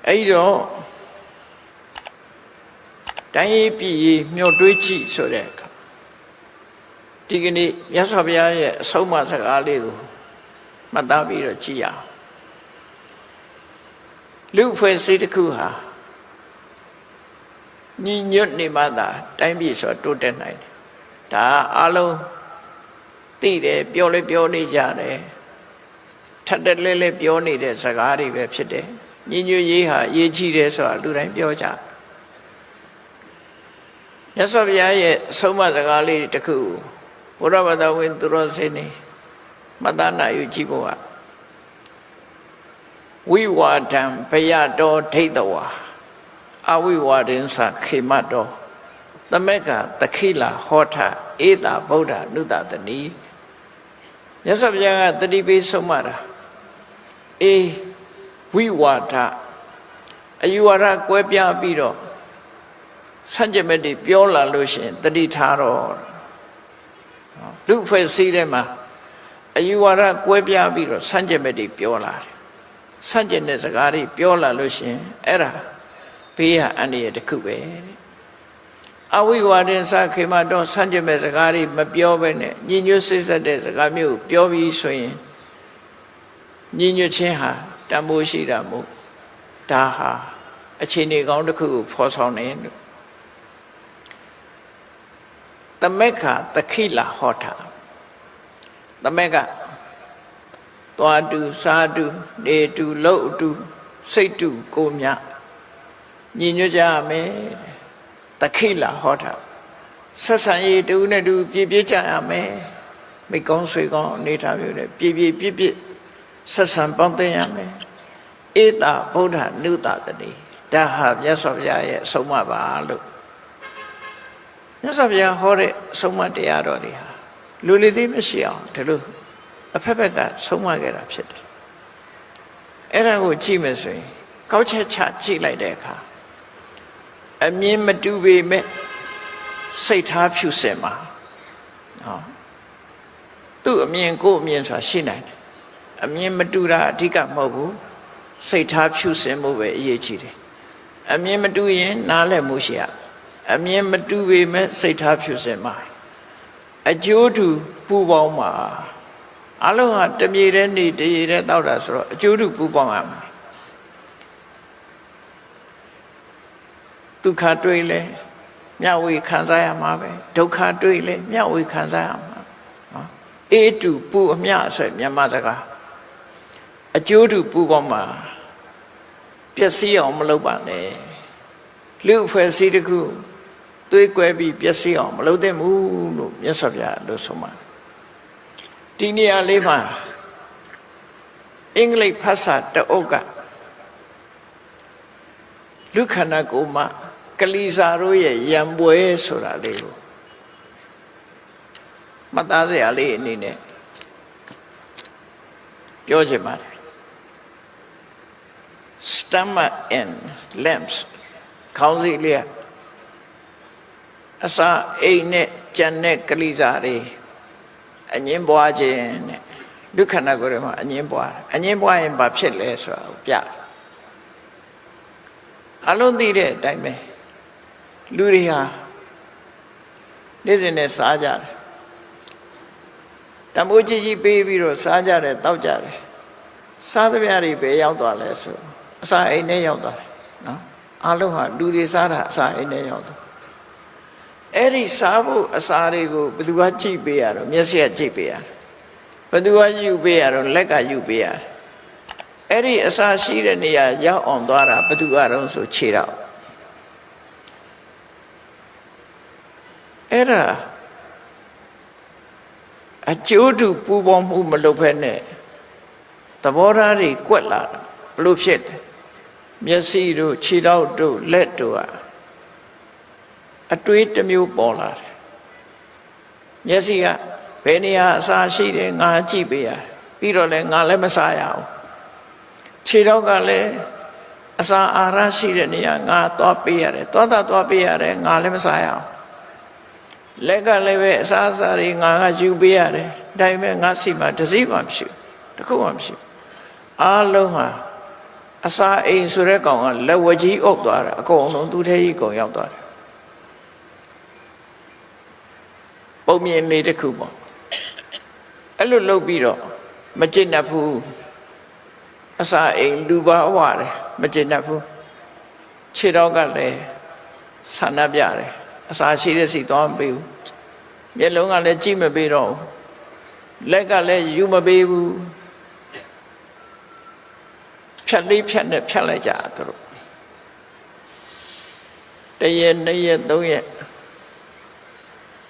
အဲ့တော့တိုင်းရေးပြည်ရေးမျှော်တွေးကြည့်ဆိုတဲ့အခါဒီကနေ့မြတ်စွာဘုရားရဲ့အဆုံးအမစကားလေးကိုမှတ်သားပြီးတော့ကြည့်ရအောင်လူအဖွဲ့အစည်းတစ်ခုဟာညီညွတ်နေမှသာတိုင်းပြည်ဆိုတိုးတက်နိုင်တယ်ဒါအားလုံးသိတယ်ပြောလဲပြောနေကြတယ်ထပ်တက်လဲလဲပြောနေတဲ့စကားတွေပဲဖြစ်တယ်ညီညွတ်ရေးဟာအရေးကြီးတယ်ဆိုတာလူတိုင်းပြောကြမြတ်စွာဘုရားရဲ့အဆုံးအမစကားလေးတစ်ခုဘုရားဘာသာဝင်သူတော်စင်နေမတနာယူကြည့်ဖို့ကဝိဝါဒံဘယတောဒိဋ္ဌဝါအဝိဝါဒင်္စခေမတောသမက္ကတခိလာဟောထဧတာဗုဒ္ဓနုတတနိမြတ်စွာဘုရားကတတိပိဆုံးမတာအေးဝိဝါဒအယူဝါဒကွဲပြားပြီးတော့ဆန့်ကျင်ဘက်တွေပြောလာလို့ရှိရင်တတိထားတော့လူဖွဲ့စည်းထဲမှာအယူဝါဒကွဲပြားပြီးတော့ဆန့်ကျင်ဘက်တွေပြောလာတယ်ဆန့်ကျင်တဲ့စကားတွေပြောလာလို့ရှိရင်အဲ့ဒါဘေးဟာအန္တရာယ်တစ်ခုပဲတဲ့အဝိဝါဒင်္စခေမတော့ဆန့်ကျင်မဲ့စကားတွေမပြောဘဲနဲ့ညီညွတ်စိတ်ဆက်တဲ့စကားမျိုးပြောပြီးဆိုရင်ညီညွတ်ခြင်းဟာတန်ဖိုးရှိတာမို့ဒါဟာအခြေအနေကောင်းတစ်ခုကိုဖော်ဆောင်တယ်လို့သမက္ခတခိလာဟောတာသမက္ခသွားတူစားတူနေတူလှုပ်တူစိတ်တူကိုမြညီညွတ်ကြမယ်တခိလာဟောတာဆက်ဆံရေးတူနဲ့တူပြည့်ပြည့်ကြရမယ်မိကောင်းဆွေကောင်းအနေထားမျိုးနဲ့ပြည့်ပြည့်ပြည့်ပြည့်ဆက်ဆံပေါင်းသင်းရမယ်ဧတာဗုဒ္ဓနုတတတိဒါဟာမြတ်စွာဘုရားရဲ့အဆုံးအမပါလို့မြတ်စွာဘုရားဟောတဲ့အဆုံးအမတရားတော်တွေဟာလူလေသေးမရှိအောင်ဒီလိုအဖက်ဖက်ကဆုံးမခဲ့တာဖြစ်တယ်အဲ့ဒါကိုကြည့်မယ်ဆိုရင်ကောက်ချက်ချကြည့်လိုက်တဲ့အခါအမြင်မတူပေမဲ့စိတ်ထားဖြူစင်မှာသူ့အမြင်ကိုအမြင်ဆိုတာရှိနိုင်တယ်အမြင်မတူတာအဓိကမဟုတ်ဘူးစိတ်ထားဖြူစင်မှုပဲအရေးကြီးတယ်အမြင်မတူရင်နားလည်မှုရှိရအမြင်မတူပေမဲ့စိတ်ထားဖြူစင်မှာအကျိုးတူပူပေါင်းမှာအလုံးဟာတမြေတဲ့နေတရေတဲ့တောက်တာဆိုတော့အကျိုးတူပူပေါင်းရမှာဒုက္ခတွေ့လဲမျှဝေခံစားရမှာပဲဒုက္ခတွေ့လဲမျှဝေခံစားရမှာနော်အေးတူပူအမျှဆိုမြန်မာစကားအကျိုးတူပူပေါင်းမှာပျက်စီးအောင်မလုပ်ပါနဲ့လူအဖွဲ့အစည်းတစ်ခုသွေးကွဲပြီးပျက်စီးအောင်မလုပ်သင့်ဘူးလို့မြတ်စွာဘုရားလို့ဆိုမှာဒီနေရာလေးမှာအင်္ဂလိပ်ဘာသာတအုပ်ကလူခန္ဓာကိုယ်မှာကလီစာတို့ရဲ့ရံပွဲဆိုတာလေးကိုမသားစရာလေးအနေနဲ့ပြောချင်ပါတယ် stomach and lamps ခေါင်းစည်းလေးအစာအိမ်နဲ့ကြံတဲ့ကလီစာတွေအငင်းပွားခြင်းနဲ့ဒုက္ခနာကိုယ်ထဲမှာအငင်းပွားရင်ဘာဖြစ်လဲဆိုတာကိုပြတယ်အလုံးသိတဲ့အတိုင်းပဲလူတွေဟာနေ့စဉ်နဲ့စားကြတယ်တမိုးကြီးပေးပြီးတော့စားကြတယ်တောက်ကြတယ်စားသမျှတွေပဲရောက်သွားလဲဆိုအစာအိမ်နဲ့ရောက်သွားတယ်နော်အလုံးဟာလူတွေစားတာအစာအိမ်နဲ့ရောက်သွားအဲ့ဒီစားဖို့အစာတွေကိုဘယ်သူကကြည့်ပေးရတော့မျက်စိကကြည့်ပေးရဘယ်သူကယူပေးရတော့လက်ကယူပေးရအဲ့ဒီအစာရှိတဲ့နေရာရောက်အောင်သွားတာဘယ်သူကတော့ဆိုခြေတော့အဲ့ဒါအကျိုးတူပူပေါင်းမှုမလုပ်ဖက်နဲ့သဘောထားတွေကွက်လာဘလို့ဖြစ်တယ်မျက်စိတို့ခြေထောက်တို့လက်တို့အတွေးတစ်မျိုးပေါ်လာတယ်မျက်စိကဘယ်နေရာအစာရှိတယ်ငါကြည့်ပေးရပြီးတော့လည်းငါလည်းမစားရအောင်ခြေထောက်ကလည်းအစာအာဟာရရှိတဲ့နေရာငါသွားပေးရတယ်သွားပေးရတယ်ငါလည်းမစားရအောင်လက်ကလည်းပဲအစာတွေငါကယူပေးရတယ်ဒါပေမဲ့ငါစီမှာတစ်စိမှမရှိဘူးတစ်ခုမှမရှိဘူးအားလုံးဟာ အစာအိမ်ဆိုတဲ့ကောင်ကလက်ဝကြီးအုပ်သွားတာအကုန်လုံးသူ့ထဲကြီးကုန်ရောက်သွားတယ်ပုံမြင်လေးတစ်ခုပေါ့အဲ့လိုလုပ်ပြီးတော့မကျင့်တတ်ဘူးအစာအိမ်လူပါဝတယ်မကျင့်တတ်ဘူးခြေတော့ကလည်းဆန္ဒပြတယ်အစာရှိတဲ့စီသွားမပေးဘူးမျက်လုံးကလည်းကြည့်မပေးတော့ဘူးလက်ကလည်းယူမပေးဘူးဖြတ်လေးဖြတ်နဲ့ဖြတ်လိုက်ကြသူတို့တရက်နှစ်ရက်သုံးရက်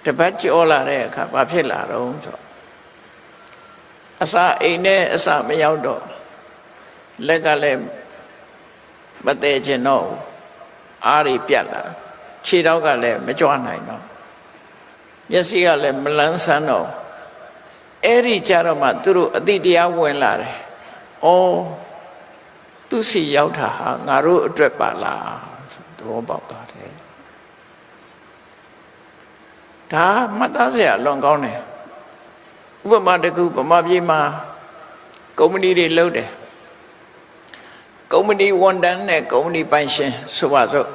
တပတ်ကြောလာတဲ့အခါဘာဖြစ်လာတော့ဆိုအစာအိမ်နဲ့အစာမရောက်တော့လက်ကလည်းမသေးချင်တော့အားတွေပြတ်လာခြေထောက်ကလည်းမကြွနိုင်တော့မျက်စိကလည်းမလန်းဆန်းတော့အဲ့ဒီကြတော့မှသူတို့အတိတရားဝင်လာတယ်။အော်သူစီရောက်တာဟာငါတို့အတွက်ပါလားသဘောပေါက်သွားတယ်။ဒါမှတ်သားစရာလွန်ကောင်းတယ်။ဥပမာတစ်ခုဗမာပြည်မှာကုမ္ပဏီတွေလုပ်တယ်။ကုမ္ပဏီဝန်ထမ်းနဲ့ကုမ္ပဏီပိုင်ရှင်ဆိုပါစို့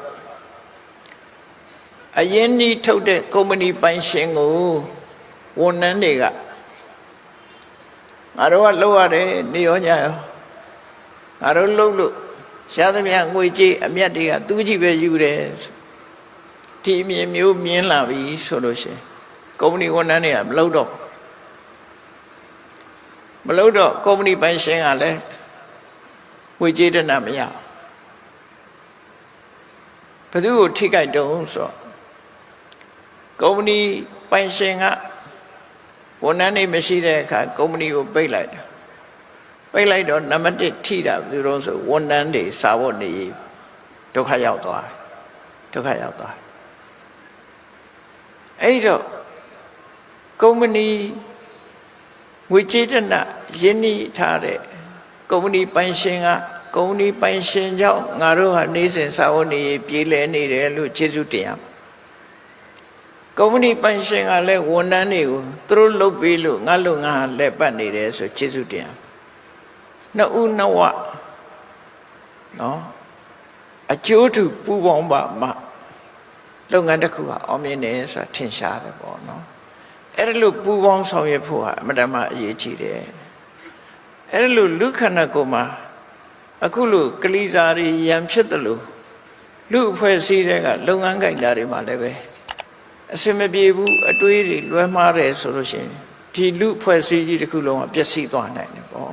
အရင်ကြီးထုတ်တဲ့ကုမ္ပဏီပိုင်ရှင်ကိုဝန်ထမ်းတွေကငါတို့ကလှုပ်ရတယ်နေရောညရောငါတို့လှုပ်လို့ရှားသမျှငွေကြေးအမြတ်တွေကသူကြီးပဲယူတယ်ဒီအမြင်မျိုးမြင်လာပြီဆိုလို့ရှိရင်ကုမ္ပဏီဝန်ထမ်းတွေကမလှုပ်တော့ကုမ္ပဏီပိုင်ရှင်ကလည်းငွေကြေးတနမရဘယ်သူကိုထိခိုက်တုံးဆိုကုမ္ပဏီပိုင်ရှင်ကဝန်ထမ်းတွေမရှိတဲ့အခါကုမ္ပဏီကိုပိတ်လိုက်တော့နံပါတ်1ထိတာဘယ်သူတော့ဆိုဝန်ထမ်းတွေစာဝတ်နေဒုက္ခရောက်သွားအဲ့တော့ကုမ္ပဏီငွေကြေးတနရင်းနှီးထားတဲ့ကုမ္ပဏီပိုင်ရှင်ကကုမ္ပဏီပိုင်ရှင်ကြောင့်ငါတို့ဟာနေစဉ်စာဝတ်နေပြေးလဲနေတယ်လို့ကျေးဇူးတင်ရမယ်ကုမ္ပဏီပိုင်ရှင်ကလည်းဝန်ထမ်းတွေကိုသူတို့လုပ်ပေးလို့ငါလုံငါလက်ပတ်နေတယ်ဆိုကျေးဇူးတင်နှစ်ဦးနှစ်ဝနော်အကျိုးတူပူပေါင်းပါမှလုပ်ငန်းတစ်ခုကအောင်မြင်တယ်ဆိုတာထင်ရှားတယ်ပေါ့နော်အဲ့ဒါလို့ပူပေါင်းဆောင်ရွက်ဖို့ဟာအမှန်တမ်းအရေးကြီးတယ်အဲ့ဒါလို့လူခန္ဓာကိုယ်မှာအခုလို့ကလေးစားတွေရံဖြစ်တယ်လို့လူအဖွဲ့အစည်းတွေကလုပ်ငန်းကိုင်တာတွေမှာလည်းပဲအစင်မပြေဘူးအတွေးတွေလွဲမှားတယ်ဆိုလို့ရှိရင်ဒီလူဖွဲ့စည်းကြီးတစ်ခုလုံးကပျက်စီးသွားနိုင်တယ်ပေါ့